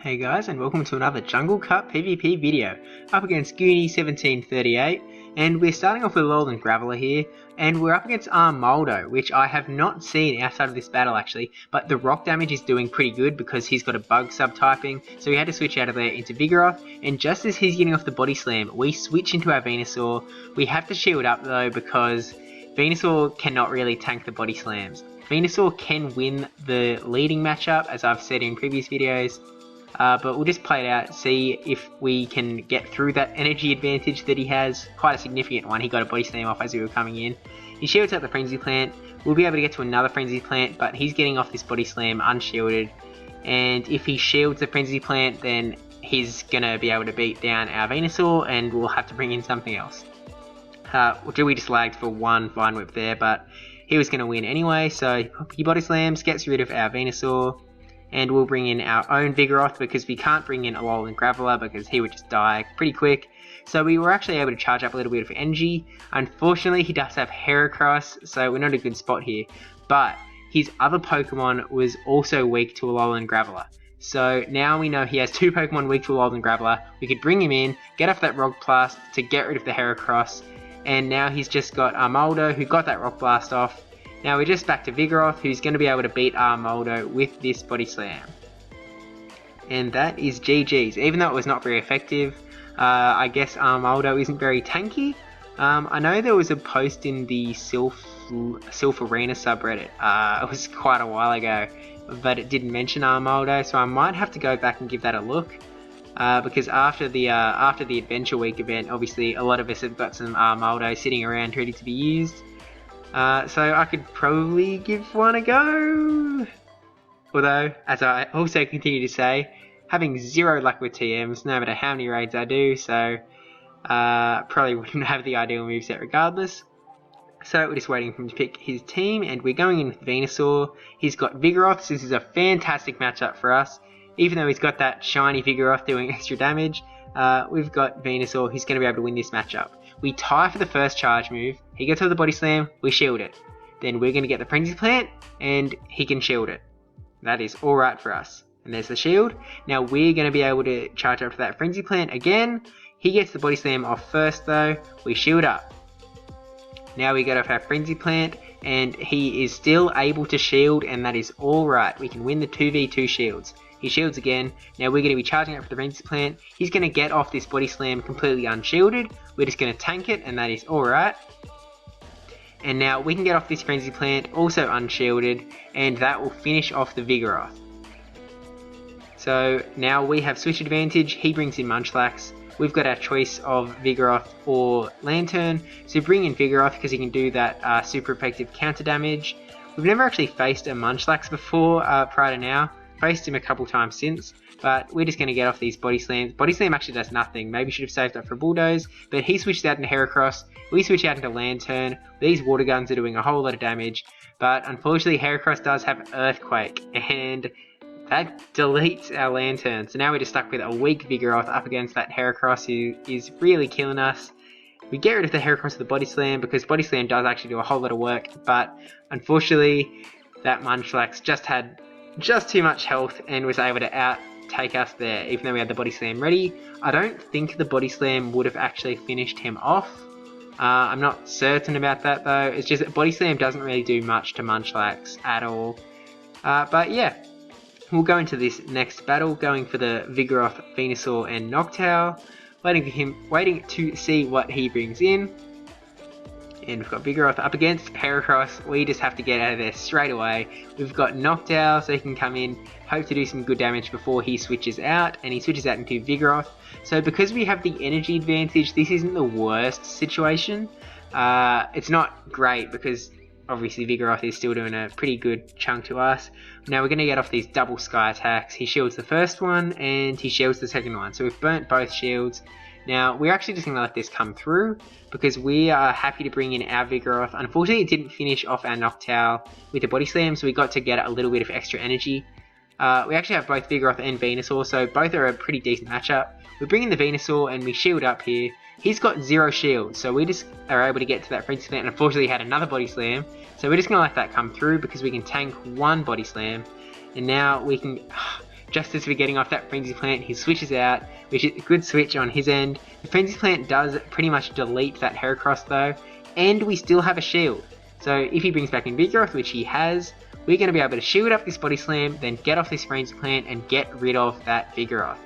Hey guys, and welcome to another Jungle Cup PvP video, up against Goonie1738, and we're starting off with Alolan Graveler here, and we're up against Armaldo, which I have not seen outside of this battle actually, but the rock damage is doing pretty good because he's got a bug subtyping, so we had to switch out of there into Vigoroth, and just as he's getting off the body slam, we switch into our Venusaur. We have to shield up though because Venusaur cannot really tank the body slams. Venusaur can win the leading matchup, as I've said in previous videos, but we'll just play it out, see if we can get through that energy advantage that he has. Quite a significant one. He got a body slam off as we were coming in. He shields out the Frenzy Plant. We'll be able to get to another Frenzy Plant, but he's getting off this body slam unshielded. And if he shields the Frenzy Plant, then he's going to be able to beat down our Venusaur, and we'll have to bring in something else. We just lagged for one Vine Whip there, but he was going to win anyway, so he body slams, gets rid of our Venusaur. And we'll bring in our own Vigoroth because we can't bring in Alolan Graveler because he would just die pretty quick. So we were actually able to charge up a little bit of energy. Unfortunately, he does have Heracross, so we're not in a good spot here. But his other Pokemon was also weak to Alolan Graveler. So now we know he has two Pokemon weak to Alolan Graveler. We could bring him in, get off that Rock Blast to get rid of the Heracross. And now he's just got Armaldo, who got that Rock Blast off. Now we're just back to Vigoroth, who's going to be able to beat Armaldo with this body slam. And that is GG's. Even though it was not very effective, I guess Armaldo isn't very tanky. I know there was a post in the Sylph Arena subreddit. It was quite a while ago, but it didn't mention Armaldo, so I might have to go back and give that a look. Because after the Adventure Week event, obviously a lot of us have got some Armaldo sitting around ready to be used. So I could probably give one a go. Although, as I also continue to say, having zero luck with TMs, no matter how many raids I do, so probably wouldn't have the ideal moveset regardless. So we're just waiting for him to pick his team, and we're going in with Venusaur. He's got Vigoroth, so this is a fantastic matchup for us. Even though he's got that shiny Vigoroth doing extra damage, we've got Venusaur who's going to be able to win this matchup. We tie for the first charge move, he gets off the body slam, we shield it. Then we're going to get the Frenzy Plant, and he can shield it. That is alright for us. And there's the shield. Now we're going to be able to charge up to that Frenzy Plant again. He gets the body slam off first though, we shield up. Now we get off our Frenzy Plant, and he is still able to shield, and that is alright. We can win the 2v2 shields. He shields again. Now we're going to be charging up for the Frenzy Plant. He's going to get off this body slam completely unshielded. We're just going to tank it, and that is alright. And now we can get off this Frenzy Plant, also unshielded, and that will finish off the Vigoroth. So now we have switch advantage. He brings in Munchlax. We've got our choice of Vigoroth or Lantern. So bring in Vigoroth because he can do that super effective counter damage. We've never actually faced a Munchlax before prior to now. Faced him a couple times since, but we're just going to get off these body slams. Body slam actually does nothing. Maybe should have saved up for Bulldoze, but he switched out into Heracross. We switch out into Lantern. These water guns are doing a whole lot of damage, but unfortunately Heracross does have Earthquake, and that deletes our Lantern. So now we're just stuck with a weak Vigoroth up against that Heracross who is really killing us. We get rid of the Heracross with the body slam because body slam does actually do a whole lot of work, but unfortunately that Munchlax just had too much health and was able to take us there, even though we had the body slam ready. I don't think the body slam would have actually finished him off. I'm not certain about that though. It's just that body slam doesn't really do much to Munchlax at all. But yeah, we'll go into this next battle, going for the Vigoroth, Venusaur, and Noctowl. Waiting to see what he brings in. And we've got Vigoroth up against Heracross. We just have to get out of there straight away. We've got Noctowl, so he can come in, hope to do some good damage before he switches out, and he switches out into Vigoroth. So because we have the energy advantage, this isn't the worst situation. It's not great because obviously Vigoroth is still doing a pretty good chunk to us. Now we're going to get off these double sky attacks. He shields the first one, and he shields the second one. So we've burnt both shields. Now, we're actually just going to let this come through because we are happy to bring in our Vigoroth. Unfortunately, it didn't finish off our Noctowl with the body slam, so we got to get a little bit of extra energy. We actually have both Vigoroth and Venusaur, so both are a pretty decent matchup. We bring in the Venusaur and we shield up here. He's got 0 shield, so we just are able to get to that Frenzy Plant, and unfortunately he had another body slam. So we're just going to let that come through because we can tank one body slam. And now we can... just as we're getting off that Frenzy Plant, he switches out, which is a good switch on his end. The Frenzy Plant does pretty much delete that Heracross though, and we still have a shield. So if he brings back in Vigoroth, which he has, we're going to be able to shield up this Body Slam, then get off this Frenzy Plant and get rid of that Vigoroth.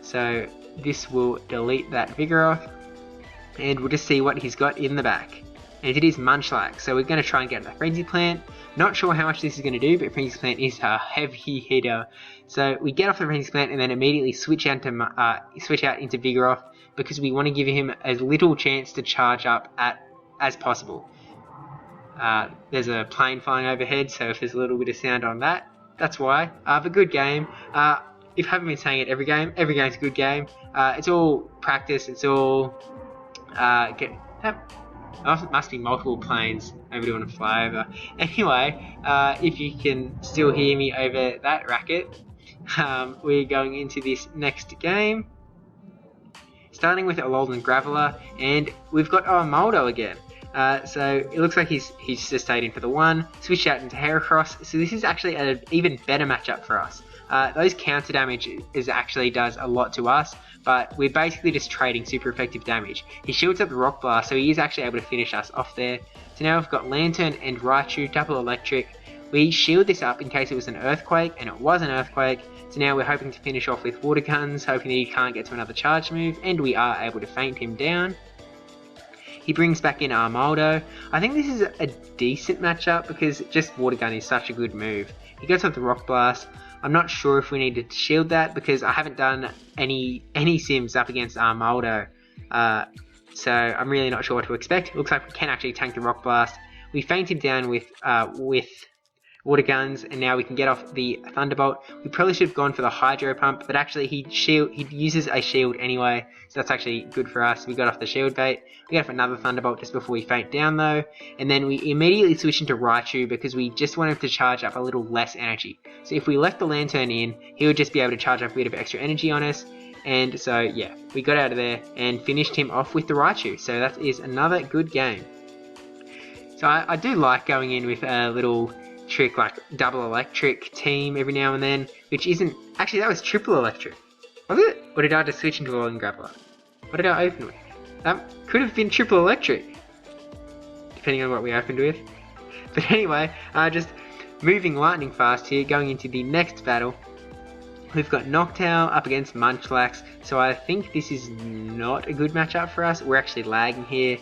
So this will delete that Vigoroth, and we'll just see what he's got in the back. And it is Munchlax, so we're going to try and get the Frenzy Plant. Not sure how much this is going to do, but Frenzy Plant is a heavy hitter. So we get off the Frenzy Plant and then immediately switch out into Vigoroth, because we want to give him as little chance to charge up as possible. There's a plane flying overhead, so if there's a little bit of sound on that, that's why. But good game. If I haven't been saying it every game's a good game. It's all practice, it's all... must be multiple planes. Nobody want to fly over. Anyway, if you can still hear me over that racket, we're going into this next game. Starting with Alolan Graveler, and we've got Moldo again. So it looks like he's just stayed in for the one, switched out into Heracross, so this is actually an even better matchup for us. Those counter damage actually does a lot to us, but we're basically just trading super effective damage. He shields up the Rock Blast, so he is actually able to finish us off there. So now we've got Lantern and Raichu, double electric. We shield this up in case it was an Earthquake, and it was an Earthquake. So now we're hoping to finish off with Water Guns, hoping that he can't get to another charge move, and we are able to feint him down. He brings back in Armaldo. I think this is a decent matchup because just Water Gun is such a good move. He goes off the Rock Blast. I'm not sure if we needed to shield that because I haven't done any sims up against Armaldo. So I'm really not sure what to expect. Looks like we can actually tank the Rock Blast. We feint him down with Water Guns, and now we can get off the Thunderbolt. We probably should have gone for the Hydro Pump, but actually he uses a shield anyway, so that's actually good for us. We got off the shield bait. We got off another Thunderbolt just before we feint down though, and then we immediately switch into Raichu because we just want him to charge up a little less energy. So if we left the Lantern in, he would just be able to charge up a bit of extra energy on us, and so yeah, we got out of there and finished him off with the Raichu, so that is another good game. So I do like going in with a little trick like double electric team every now and then, which isn't actually, that was triple electric, was it? Or did I just switch into Alolan Graveler? What did I open with? That could have been triple electric, depending on what we opened with. But anyway, just moving lightning fast here, going into the next battle. We've got Noctowl up against Munchlax, so I think this is not a good matchup for us. We're actually lagging here.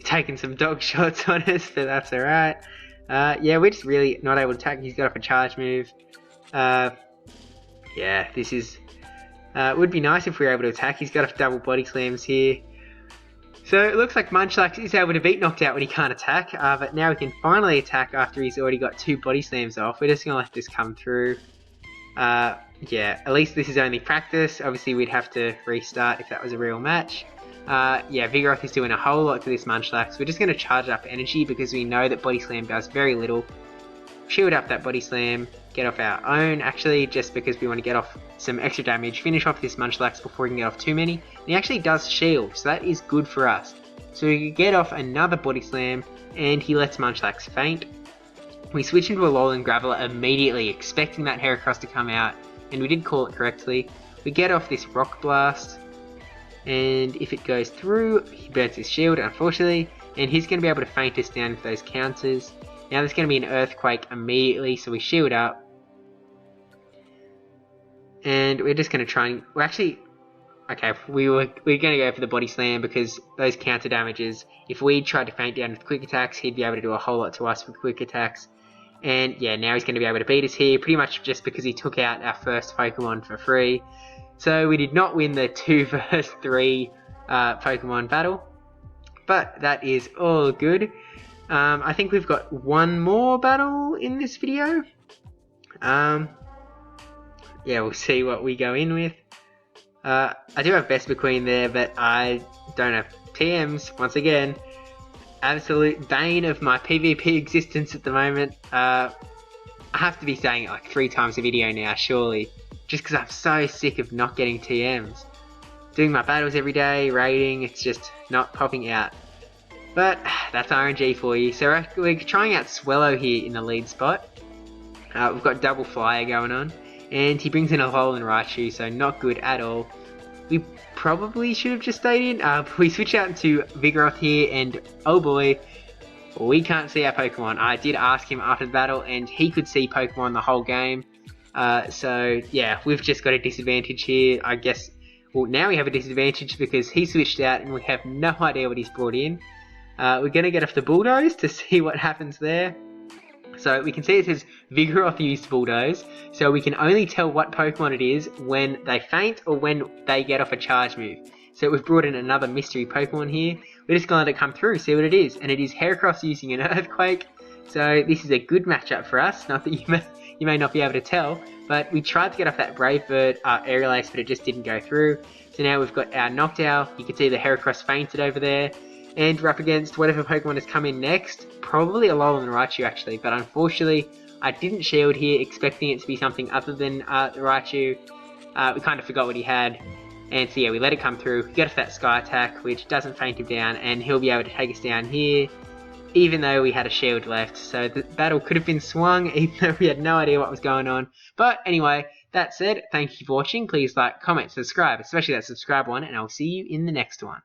Taking some dog shots on us, but that's alright. Yeah, we're just really not able to attack. He's got off a charge move. Yeah, this is... would be nice if we were able to attack. He's got off double body slams here. So it looks like Munchlax is able to beat Noctowl when he can't attack, but now he can finally attack after he's already got 2 body slams off. We're just going to let this come through. Yeah, at least this is only practice. Obviously we'd have to restart if that was a real match. Yeah, Vigoroth is doing a whole lot to this Munchlax. We're just going to charge up energy because we know that Body Slam does very little. Shield up that Body Slam, get off our own actually, just because we want to get off some extra damage, finish off this Munchlax before we can get off too many. And he actually does shield, so that is good for us. So we can get off another Body Slam, and he lets Munchlax faint. We switch into Alolan Graveler immediately, expecting that Heracross to come out, and we did call it correctly. We get off this Rock Blast, and if it goes through, he burns his shield, unfortunately, and he's going to be able to feint us down with those counters. Now there's going to be an Earthquake immediately, so we shield up. And we're just going to try and... We're actually... Okay, we're going to go for the Body Slam because those counter damages, if we tried to feint down with quick attacks, he'd be able to do a whole lot to us with quick attacks. And yeah, now he's going to be able to beat us here, pretty much just because he took out our first Pokemon for free. So we did not win the 2 vs 3 Pokemon battle, but that is all good. I think we've got one more battle in this video. Yeah, we'll see what we go in with. I do have Vespa Queen there, but I don't have TMs, once again. Absolute bane of my PvP existence at the moment. I have to be saying it like 3 times a video now, surely. Just because I'm so sick of not getting TMs. Doing my battles every day, raiding, it's just not popping out. But that's RNG for you. So we're trying out Swellow here in the lead spot. We've got double flyer going on, and he brings in a Alolan Raichu, so not good at all. We probably should have just stayed in. We switch out into Vigoroth here, and oh boy, we can't see our Pokemon. I did ask him after the battle, and he could see Pokemon the whole game. So yeah, we've just got a disadvantage here, I guess. Well, now we have a disadvantage because he switched out, and we have no idea what he's brought in. We're going to get off the Bulldoze to see what happens there. So we can see it says Vigoroth used Bulldoze, so we can only tell what Pokemon it is when they faint or when they get off a charge move. So we've brought in another mystery Pokemon here. We're just going to let it come through, see what it is. And it is Heracross using an Earthquake. So this is a good matchup for us. Not that you may not be able to tell, but we tried to get off that Brave Bird Aerial Ace, but it just didn't go through. So now we've got our Noctowl. You can see the Heracross fainted over there. And we're up against whatever Pokemon has come in next. Probably a Alolan Raichu actually, but unfortunately I didn't shield here, expecting it to be something other than the Raichu. We kind of forgot what he had. And so yeah, we let it come through, get off that Sky Attack, which doesn't faint him down, and he'll be able to take us down here, even though we had a shield left. So the battle could have been swung, even though we had no idea what was going on. But anyway, that said, thank you for watching. Please like, comment, subscribe, especially that subscribe one, and I'll see you in the next one.